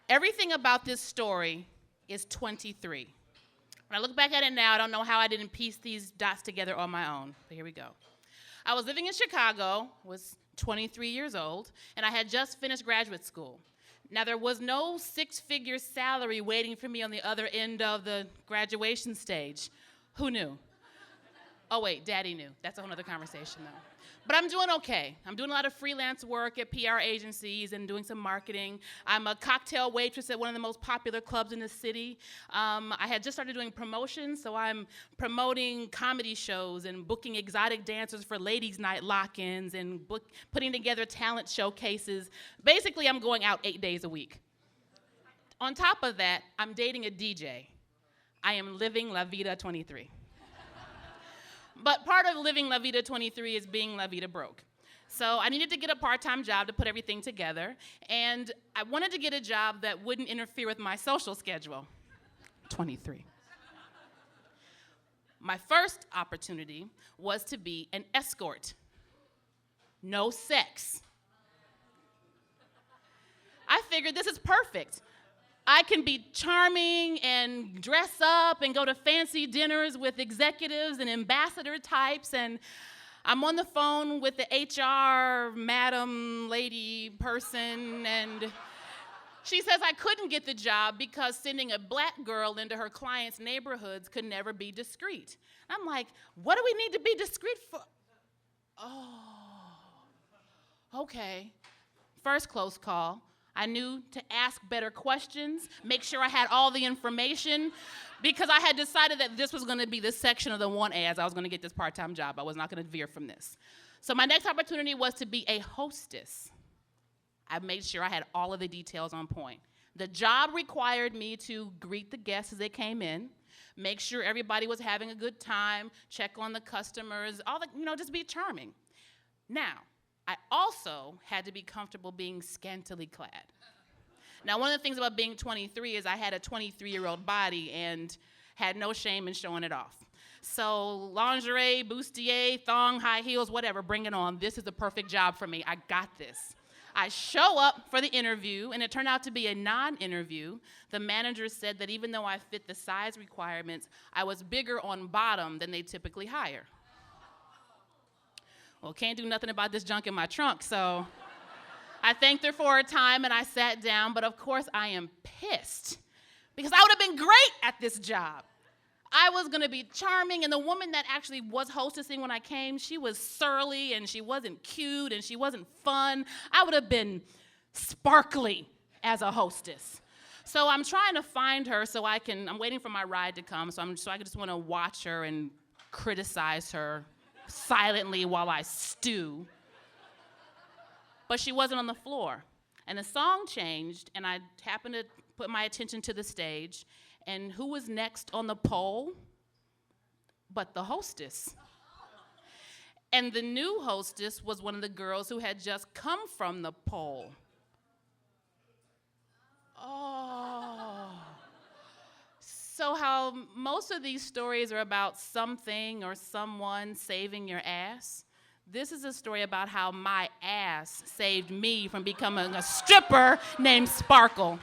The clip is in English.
Everything about this story is 23. When I look back at it now, I don't know how I didn't piece these dots together on my own, but here we go. I was living in Chicago, was 23 years old, and I had just finished graduate school. Now, there was no six-figure salary waiting for me on the other end of the graduation stage. Who knew? Oh, wait, Daddy knew. That's a whole other conversation, though. But I'm doing okay. I'm doing a lot of freelance work at PR agencies and doing some marketing. I'm a cocktail waitress at one of the most popular clubs in the city. I had just started doing promotions, so I'm promoting comedy shows and booking exotic dancers for ladies' night lock-ins and putting together talent showcases. Basically, I'm going out 8 days a week. On top of that, I'm dating a DJ. I am living La Vida 23. But part of living La Vida 23 is being La Vida broke. So I needed to get a part-time job to put everything together, and I wanted to get a job that wouldn't interfere with my social schedule. 23. My first opportunity was to be an escort. No sex. I figured this is perfect. I can be charming and dress up and go to fancy dinners with executives and ambassador types, and I'm on the phone with the HR madam lady person, and she says I couldn't get the job because sending a black girl into her clients' neighborhoods could never be discreet. I'm like, what do we need to be discreet for? Oh, okay. First close call. I knew to ask better questions, make sure I had all the information, because I had decided that this was going to be the section of the want ads. I was going to get this part-time job. I was not going to veer from this. So my next opportunity was to be a hostess. I made sure I had all of the details on point. The job required me to greet the guests as they came in, make sure everybody was having a good time, check on the customers, just be charming. Now, I also had to be comfortable being scantily clad. Now, one of the things about being 23 is I had a 23-year-old body and had no shame in showing it off. So lingerie, bustier, thong, high heels, whatever, bring it on. This is the perfect job for me. I got this. I show up for the interview, and it turned out to be a non-interview. The manager said that even though I fit the size requirements, I was bigger on bottom than they typically hire. Well, can't do nothing about this junk in my trunk, so I thanked her for her time and I sat down, but of course I am pissed because I would have been great at this job. I was gonna be charming, and the woman that actually was hostessing when I came, she was surly and she wasn't cute and she wasn't fun. I would have been sparkly as a hostess. So I'm trying to find her I'm waiting for my ride to come, so I just wanna watch her and criticize her silently while I stew. But she wasn't on the floor. And the song changed, and I happened to put my attention to the stage, and who was next on the pole but the hostess? And the new hostess was one of the girls who had just come from the pole. Oh. So how most of these stories are about something or someone saving your ass, this is a story about how my ass saved me from becoming a stripper named Sparkle.